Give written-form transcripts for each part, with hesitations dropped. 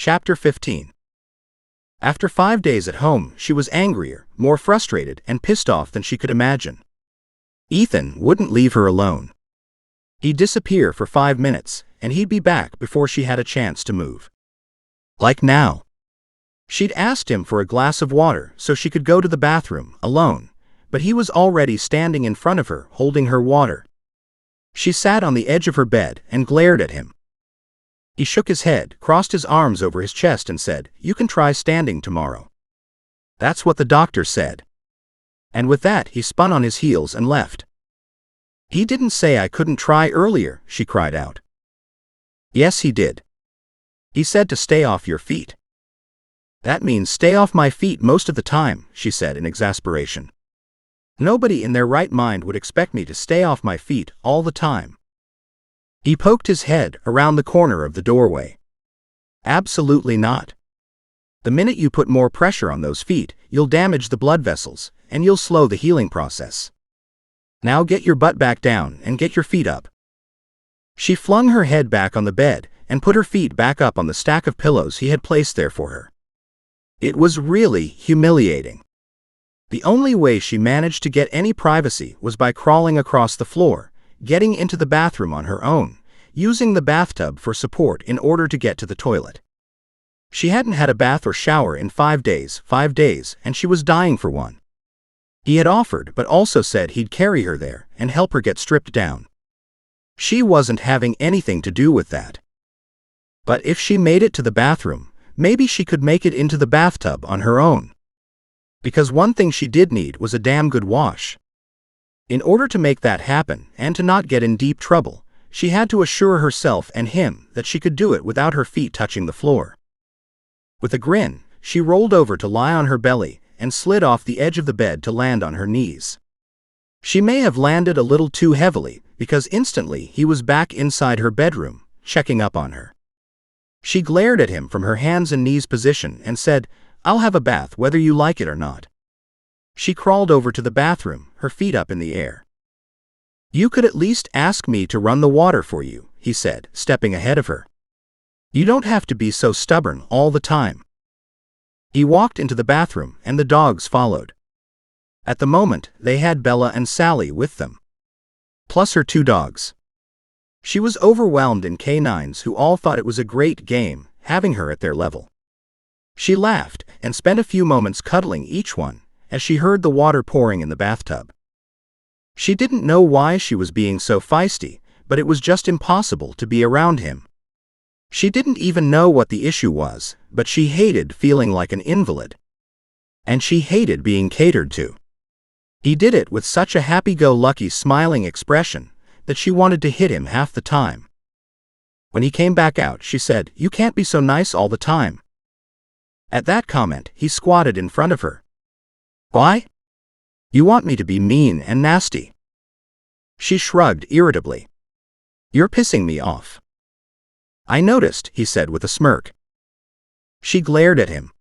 Chapter 15. After 5 days at home, she was angrier, more frustrated, and pissed off than she could imagine. Ethan wouldn't leave her alone. He'd disappear for 5 minutes, and he'd be back before she had a chance to move. Like now. She'd asked him for a glass of water so she could go to the bathroom alone, but he was already standing in front of her, holding her water. She sat on the edge of her bed and glared at him. He shook his head, crossed his arms over his chest and said, "You can try standing tomorrow. That's what the doctor said." And with that he spun on his heels and left. "He didn't say I couldn't try earlier," she cried out. "Yes, he did. He said to stay off your feet." "That means stay off my feet most of the time," she said in exasperation. "Nobody in their right mind would expect me to stay off my feet all the time." He poked his head around the corner of the doorway. "Absolutely not. The minute you put more pressure on those feet, you'll damage the blood vessels, and you'll slow the healing process. Now get your butt back down and get your feet up." She flung her head back on the bed and put her feet back up on the stack of pillows he had placed there for her. It was really humiliating. The only way she managed to get any privacy was by crawling across the floor, getting into the bathroom on her own, using the bathtub for support in order to get to the toilet. She hadn't had a bath or shower in 5 days, and she was dying for one. He had offered but also said he'd carry her there and help her get stripped down. She wasn't having anything to do with that. But if she made it to the bathroom, maybe she could make it into the bathtub on her own. Because one thing she did need was a damn good wash. In order to make that happen and to not get in deep trouble, she had to assure herself and him that she could do it without her feet touching the floor. With a grin, she rolled over to lie on her belly and slid off the edge of the bed to land on her knees. She may have landed a little too heavily, because instantly he was back inside her bedroom, checking up on her. She glared at him from her hands and knees position and said, "I'll have a bath whether you like it or not." She crawled over to the bathroom, her feet up in the air. "You could at least ask me to run the water for you," he said, stepping ahead of her. "You don't have to be so stubborn all the time." He walked into the bathroom and the dogs followed. At the moment, they had Bella and Sally with them, plus her 2 dogs. She was overwhelmed in canines who all thought it was a great game, having her at their level. She laughed and spent a few moments cuddling each one as she heard the water pouring in the bathtub. She didn't know why she was being so feisty, but it was just impossible to be around him. She didn't even know what the issue was, but she hated feeling like an invalid. And she hated being catered to. He did it with such a happy-go-lucky smiling expression that she wanted to hit him half the time. When he came back out, she said, "You can't be so nice all the time." At that comment, he squatted in front of her. "Why? You want me to be mean and nasty?" She shrugged irritably. "You're pissing me off." "I noticed," he said with a smirk. She glared at him.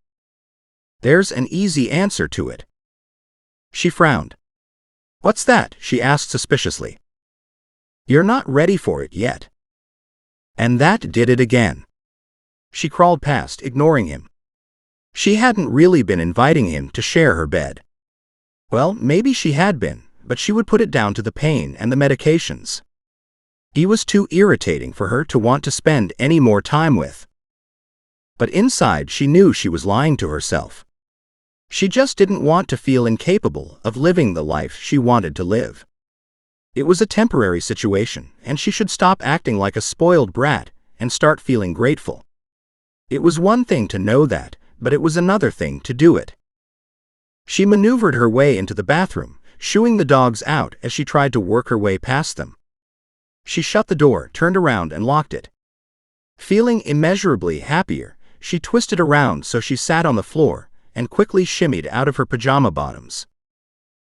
"There's an easy answer to it." She frowned. "What's that?" she asked suspiciously. "You're not ready for it yet." And that did it again. She crawled past, ignoring him. She hadn't really been inviting him to share her bed. Well, maybe she had been, but she would put it down to the pain and the medications. He was too irritating for her to want to spend any more time with. But inside she knew she was lying to herself. She just didn't want to feel incapable of living the life she wanted to live. It was a temporary situation, and she should stop acting like a spoiled brat and start feeling grateful. It was one thing to know that, but it was another thing to do it. She maneuvered her way into the bathroom, shooing the dogs out as she tried to work her way past them. She shut the door, turned around and locked it. Feeling immeasurably happier, she twisted around so she sat on the floor and quickly shimmied out of her pajama bottoms.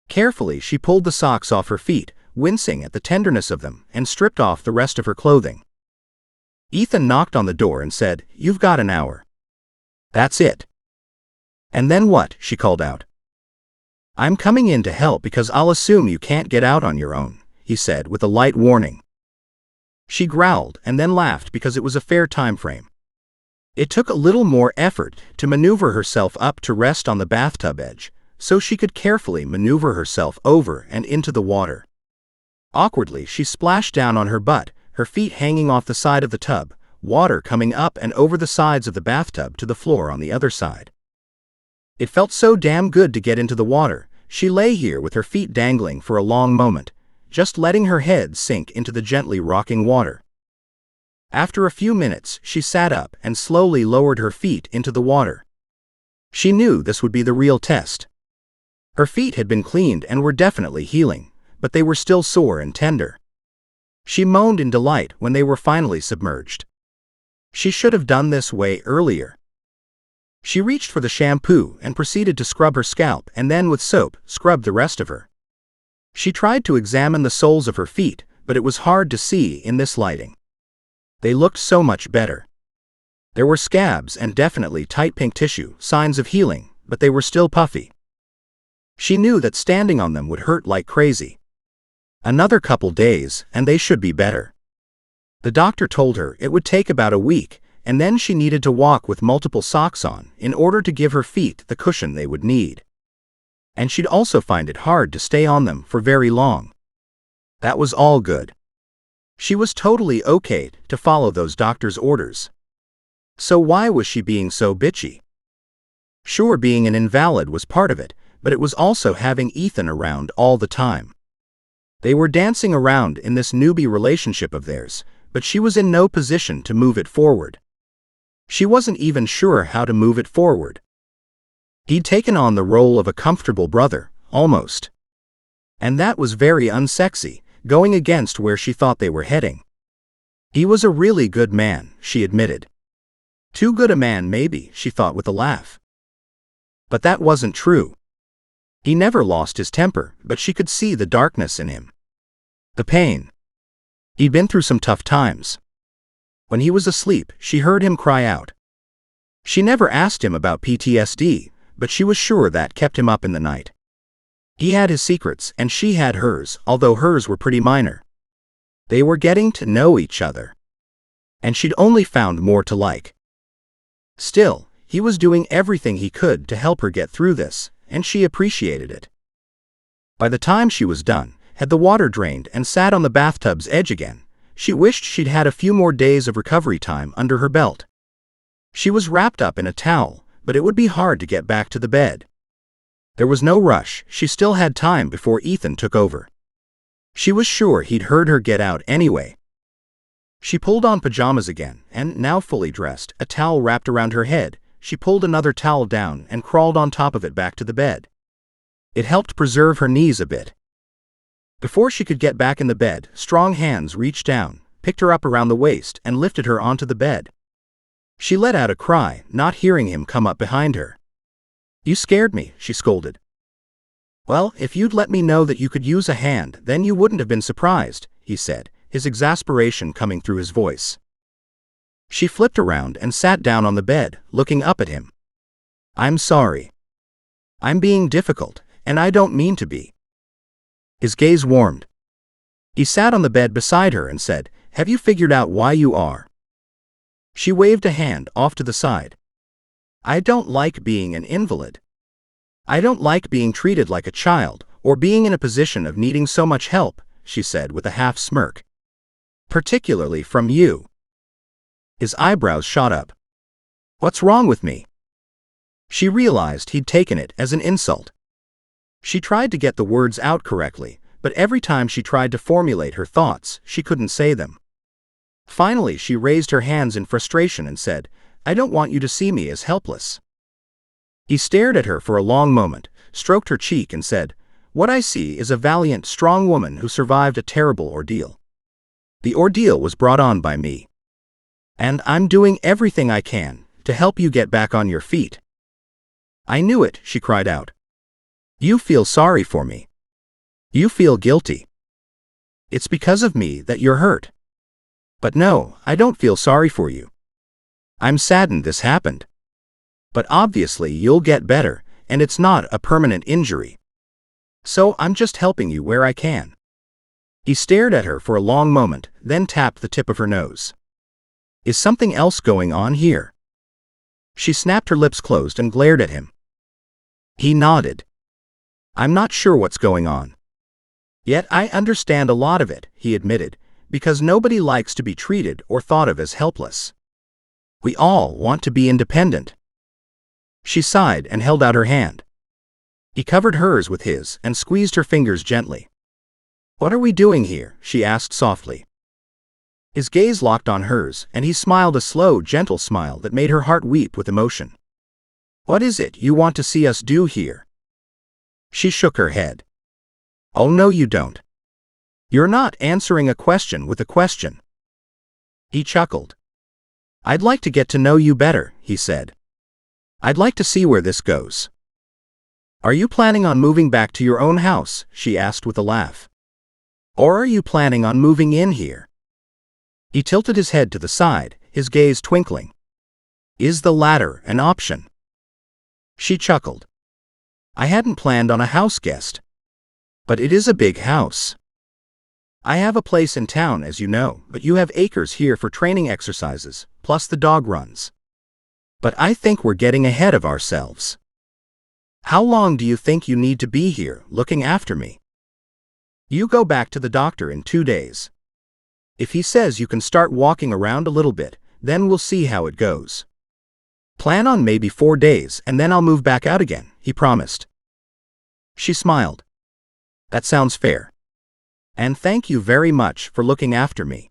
Carefully she pulled the socks off her feet, wincing at the tenderness of them, and stripped off the rest of her clothing. Ethan knocked on the door and said, "You've got an hour." "That's it." "And then what?" she called out. "I'm coming in to help because I'll assume you can't get out on your own," he said with a light warning. She growled and then laughed because it was a fair time frame. It took a little more effort to maneuver herself up to rest on the bathtub edge, so she could carefully maneuver herself over and into the water. Awkwardly, she splashed down on her butt, her feet hanging off the side of the tub, water coming up and over the sides of the bathtub to the floor on the other side. It felt so damn good to get into the water. She lay here with her feet dangling for a long moment, just letting her head sink into the gently rocking water. After a few minutes, she sat up and slowly lowered her feet into the water. She knew this would be the real test. Her feet had been cleaned and were definitely healing, but they were still sore and tender. She moaned in delight when they were finally submerged. She should have done this way earlier. She reached for the shampoo and proceeded to scrub her scalp and then with soap, scrubbed the rest of her. She tried to examine the soles of her feet, but it was hard to see in this lighting. They looked so much better. There were scabs and definitely tight pink tissue, signs of healing, but they were still puffy. She knew that standing on them would hurt like crazy. Another couple days, and they should be better. The doctor told her it would take about a week, and then she needed to walk with multiple socks on in order to give her feet the cushion they would need. And she'd also find it hard to stay on them for very long. That was all good. She was totally okay to follow those doctor's orders. So why was she being so bitchy? Sure, being an invalid was part of it, but it was also having Ethan around all the time. They were dancing around in this newbie relationship of theirs, but she was in no position to move it forward. She wasn't even sure how to move it forward. He'd taken on the role of a comfortable brother, almost. And that was very unsexy, going against where she thought they were heading. He was a really good man, she admitted. Too good a man maybe, she thought with a laugh. But that wasn't true. He never lost his temper, but she could see the darkness in him. The pain. He'd been through some tough times. When he was asleep, she heard him cry out. She never asked him about PTSD, but she was sure that kept him up in the night. He had his secrets and she had hers, although hers were pretty minor. They were getting to know each other. And she'd only found more to like. Still, he was doing everything he could to help her get through this, and she appreciated it. By the time she was done, had the water drained and sat on the bathtub's edge again, she wished she'd had a few more days of recovery time under her belt. She was wrapped up in a towel, but it would be hard to get back to the bed. There was no rush, she still had time before Ethan took over. She was sure he'd heard her get out anyway. She pulled on pajamas again, and, now fully dressed, a towel wrapped around her head, she pulled another towel down and crawled on top of it back to the bed. It helped preserve her knees a bit. Before she could get back in the bed, strong hands reached down, picked her up around the waist, and lifted her onto the bed. She let out a cry, not hearing him come up behind her. "You scared me," she scolded. "Well, if you'd let me know that you could use a hand, then you wouldn't have been surprised," he said, his exasperation coming through his voice. She flipped around and sat down on the bed, looking up at him. "I'm sorry. I'm being difficult, and I don't mean to be." His gaze warmed. He sat on the bed beside her and said, "Have you figured out why you are?" She waved a hand off to the side. "I don't like being an invalid. I don't like being treated like a child, or being in a position of needing so much help," she said with a half smirk. "Particularly from you." His eyebrows shot up. "What's wrong with me?" She realized he'd taken it as an insult. She tried to get the words out correctly, but every time she tried to formulate her thoughts, she couldn't say them. Finally, she raised her hands in frustration and said, "I don't want you to see me as helpless." He stared at her for a long moment, stroked her cheek and said, "What I see is a valiant, strong woman who survived a terrible ordeal. The ordeal was brought on by me. And I'm doing everything I can to help you get back on your feet." "I knew it," she cried out. "You feel sorry for me. You feel guilty. It's because of me that you're hurt. But no, I don't feel sorry for you. I'm saddened this happened. But obviously you'll get better, and it's not a permanent injury. So I'm just helping you where I can." He stared at her for a long moment, then tapped the tip of her nose. "Is something else going on here?" She snapped her lips closed and glared at him. He nodded. I'm not sure what's going on. Yet I understand a lot of it, he admitted, because nobody likes to be treated or thought of as helpless. We all want to be independent. She sighed and held out her hand. He covered hers with his and squeezed her fingers gently. What are we doing here? She asked softly. His gaze locked on hers, and he smiled a slow, gentle smile that made her heart weep with emotion. What is it you want to see us do here? She shook her head. Oh no, you don't. You're not answering a question with a question. He chuckled. I'd like to get to know you better, he said. I'd like to see where this goes. Are you planning on moving back to your own house? She asked with a laugh. Or are you planning on moving in here? He tilted his head to the side, his gaze twinkling. Is the latter an option? She chuckled. I hadn't planned on a house guest. But it is a big house. I have a place in town, as you know, but you have acres here for training exercises, plus the dog runs. But I think we're getting ahead of ourselves. How long do you think you need to be here, looking after me? You go back to the doctor in 2 days. If he says you can start walking around a little bit, then we'll see how it goes. Plan on maybe 4 days and then I'll move back out again, he promised. She smiled. That sounds fair. And thank you very much for looking after me.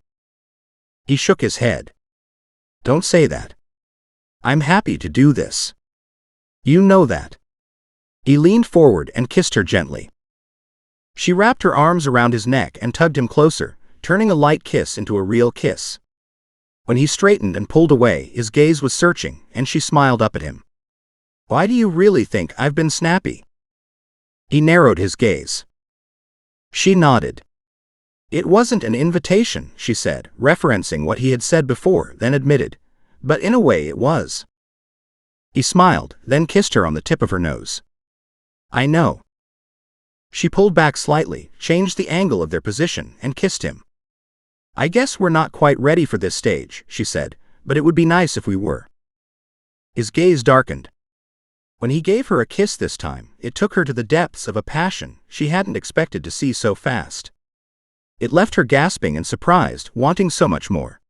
He shook his head. Don't say that. I'm happy to do this. You know that. He leaned forward and kissed her gently. She wrapped her arms around his neck and tugged him closer, turning a light kiss into a real kiss. When he straightened and pulled away, his gaze was searching, and she smiled up at him. Why do you really think I've been snappy? He narrowed his gaze. She nodded. It wasn't an invitation, she said, referencing what he had said before, then admitted. But in a way it was. He smiled, then kissed her on the tip of her nose. I know. She pulled back slightly, changed the angle of their position, and kissed him. I guess we're not quite ready for this stage, she said, but it would be nice if we were. His gaze darkened. When he gave her a kiss this time, it took her to the depths of a passion she hadn't expected to see so fast. It left her gasping and surprised, wanting so much more.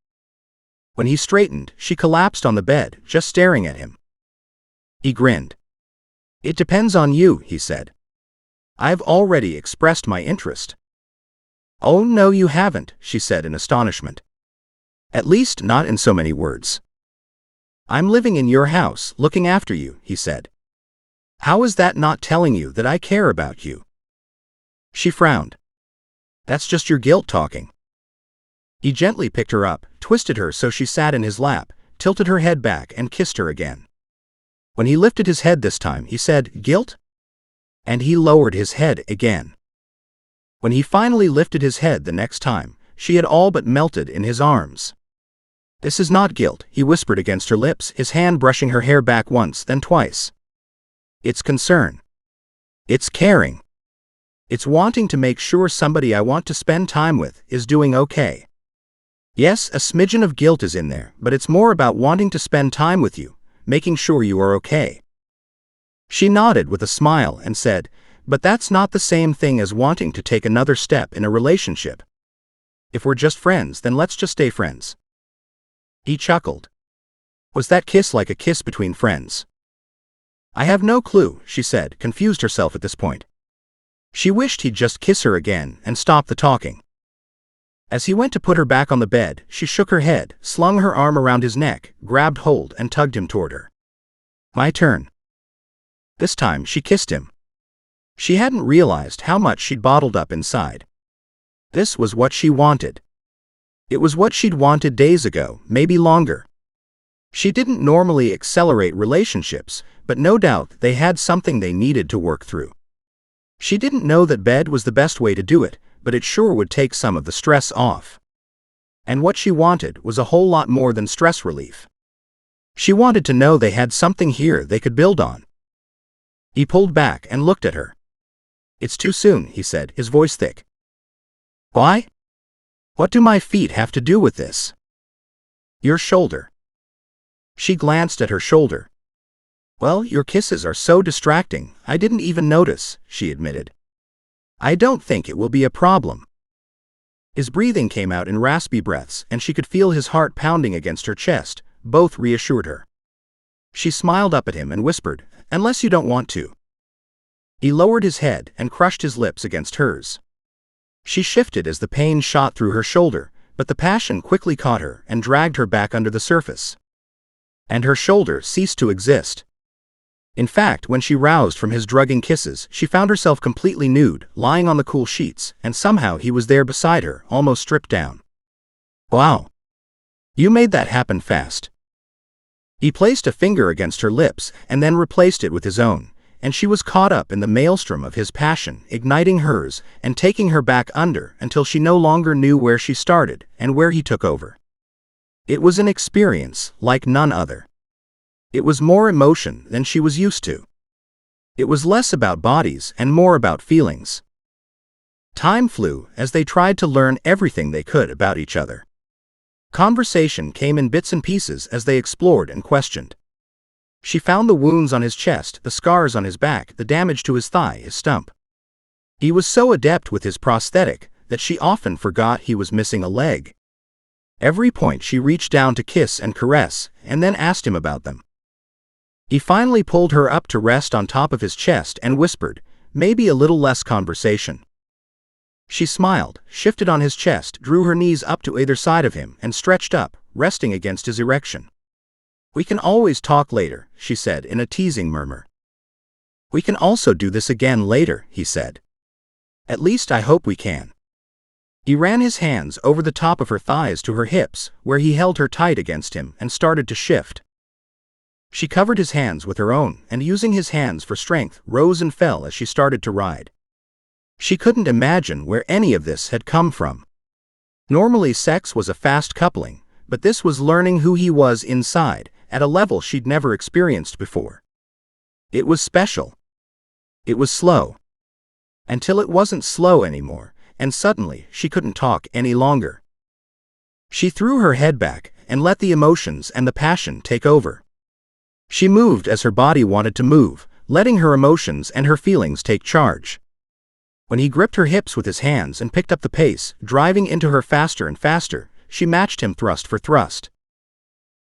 When he straightened, she collapsed on the bed, just staring at him. He grinned. It depends on you, he said. I've already expressed my interest. Oh no, you haven't, she said in astonishment. At least not in so many words. I'm living in your house, looking after you, he said. How is that not telling you that I care about you? She frowned. That's just your guilt talking. He gently picked her up, twisted her so she sat in his lap, tilted her head back and kissed her again. When he lifted his head this time, he said, Guilt? And he lowered his head again. When he finally lifted his head the next time, she had all but melted in his arms. This is not guilt, he whispered against her lips, his hand brushing her hair back once, then twice. It's concern. It's caring. It's wanting to make sure somebody I want to spend time with is doing okay. Yes, a smidgen of guilt is in there, but it's more about wanting to spend time with you, making sure you are okay. She nodded with a smile and said, but that's not the same thing as wanting to take another step in a relationship. If we're just friends, then let's just stay friends. He chuckled. Was that kiss like a kiss between friends? I have no clue, she said, confused herself at this point. She wished he'd just kiss her again and stop the talking. As he went to put her back on the bed, she shook her head, slung her arm around his neck, grabbed hold and tugged him toward her. My turn. This time she kissed him. She hadn't realized how much she'd bottled up inside. This was what she wanted. It was what she'd wanted days ago, maybe longer. She didn't normally accelerate relationships, but no doubt they had something they needed to work through. She didn't know that bed was the best way to do it, but it sure would take some of the stress off. And what she wanted was a whole lot more than stress relief. She wanted to know they had something here they could build on. He pulled back and looked at her. It's too soon, he said, his voice thick. Why? What do my feet have to do with this? Your shoulder. She glanced at her shoulder. "Well, your kisses are so distracting, I didn't even notice," she admitted. "I don't think it will be a problem." His breathing came out in raspy breaths, and she could feel his heart pounding against her chest. Both reassured her. She smiled up at him and whispered, "Unless you don't want to." He lowered his head and crushed his lips against hers. She shifted as the pain shot through her shoulder, but the passion quickly caught her and dragged her back under the surface. And her shoulder ceased to exist. In fact, when she roused from his drugging kisses, she found herself completely nude, lying on the cool sheets, and somehow he was there beside her, almost stripped down. "Wow. You made that happen fast." He placed a finger against her lips and then replaced it with his own, and she was caught up in the maelstrom of his passion, igniting hers and taking her back under until she no longer knew where she started and where he took over. It was an experience like none other. It was more emotion than she was used to. It was less about bodies and more about feelings. Time flew as they tried to learn everything they could about each other. Conversation came in bits and pieces as they explored and questioned. She found the wounds on his chest, the scars on his back, the damage to his thigh, his stump. He was so adept with his prosthetic that she often forgot he was missing a leg. Every point she reached down to kiss and caress, and then asked him about them. He finally pulled her up to rest on top of his chest and whispered, "Maybe a little less conversation." She smiled, shifted on his chest, drew her knees up to either side of him, and stretched up, resting against his erection. "We can always talk later," she said in a teasing murmur. "We can also do this again later," he said. "At least I hope we can." He ran his hands over the top of her thighs to her hips, where he held her tight against him and started to shift. She covered his hands with her own, and using his hands for strength, rose and fell as she started to ride. She couldn't imagine where any of this had come from. Normally sex was a fast coupling, but this was learning who he was inside, at a level she'd never experienced before. It was special. It was slow. Until it wasn't slow anymore, and suddenly she couldn't talk any longer. She threw her head back and let the emotions and the passion take over. She moved as her body wanted to move, letting her emotions and her feelings take charge. When he gripped her hips with his hands and picked up the pace, driving into her faster and faster, she matched him thrust for thrust.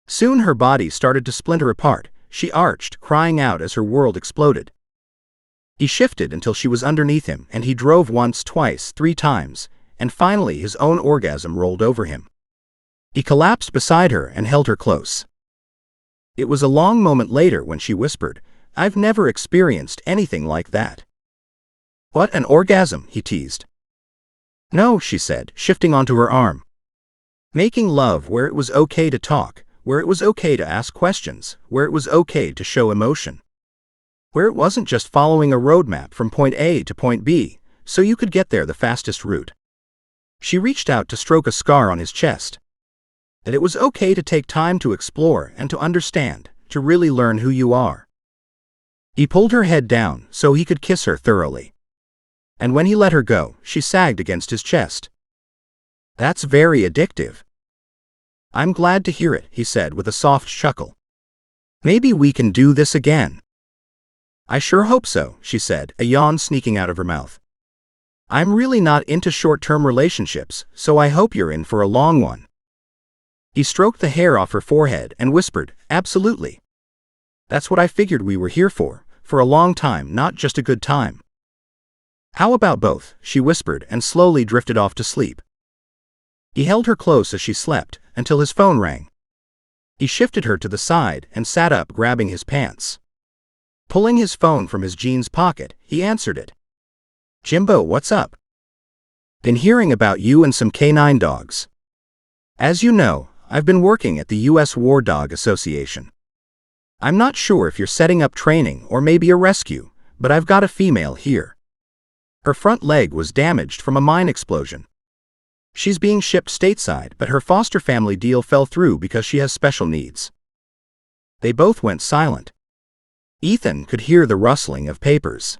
Soon her body started to splinter apart. She arched, crying out as her world exploded. He shifted until she was underneath him, and he drove once, twice, 3 times, and finally his own orgasm rolled over him. He collapsed beside her and held her close. It was a long moment later when she whispered, "I've never experienced anything like that." "What, an orgasm?" he teased. "No," she said, shifting onto her arm. "Making love where it was okay to talk, where it was okay to ask questions, where it was okay to show emotion. Where it wasn't just following a roadmap from point A to point B, so you could get there the fastest route." She reached out to stroke a scar on his chest. That it was okay to take time to explore and to understand, to really learn who you are. He pulled her head down so he could kiss her thoroughly. And when he let her go, she sagged against his chest. "That's very addictive." "I'm glad to hear it," he said with a soft chuckle. "Maybe we can do this again." "I sure hope so," she said, a yawn sneaking out of her mouth. "I'm really not into short-term relationships, so I hope you're in for a long one." He stroked the hair off her forehead and whispered, "Absolutely. That's what I figured we were here for a long time, not just a good time." "How about both?" she whispered and slowly drifted off to sleep. He held her close as she slept, until his phone rang. He shifted her to the side and sat up, grabbing his pants. Pulling his phone from his jeans pocket, he answered it. "Jimbo, what's up?" "Been hearing about you and some canine dogs. As you know, I've been working at the U.S. War Dog Association. I'm not sure if you're setting up training or maybe a rescue, but I've got a female here. Her front leg was damaged from a mine explosion. She's being shipped stateside, but her foster family deal fell through because she has special needs." They both went silent. Ethan could hear the rustling of papers.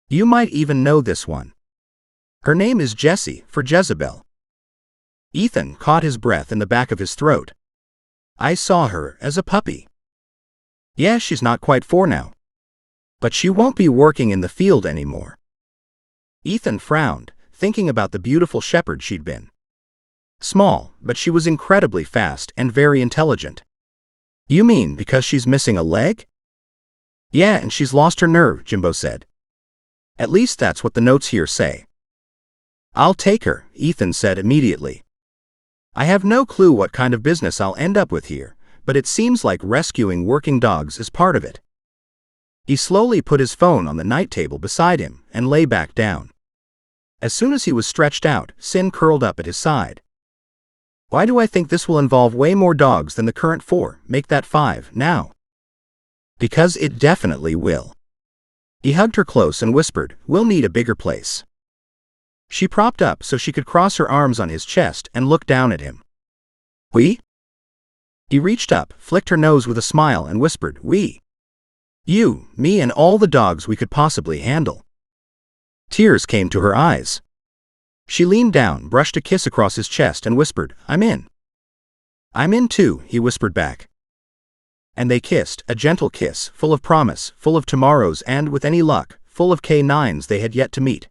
"You might even know this one. Her name is Jessie, for Jezebel." Ethan caught his breath in the back of his throat. I saw her as a puppy. Yeah, she's not quite 4 now. But she won't be working in the field anymore. Ethan frowned, thinking about the beautiful shepherd she'd been. Small, but she was incredibly fast and very intelligent. You mean because she's missing a leg? Yeah, and she's lost her nerve, Jimbo said. At least that's what the notes here say. I'll take her, Ethan said immediately. I have no clue what kind of business I'll end up with here, but it seems like rescuing working dogs is part of it. He slowly put his phone on the night table beside him and lay back down. As soon as he was stretched out, Sin curled up at his side. Why do I think this will involve way more dogs than the current 4, make that 5, now? Because it definitely will. He hugged her close and whispered, we'll need a bigger place. She propped up so she could cross her arms on his chest and look down at him. We? He reached up, flicked her nose with a smile and whispered, we. You, me and all the dogs we could possibly handle. Tears came to her eyes. She leaned down, brushed a kiss across his chest and whispered, I'm in. I'm in too, he whispered back. And they kissed, a gentle kiss, full of promise, full of tomorrows and, with any luck, full of K9s they had yet to meet.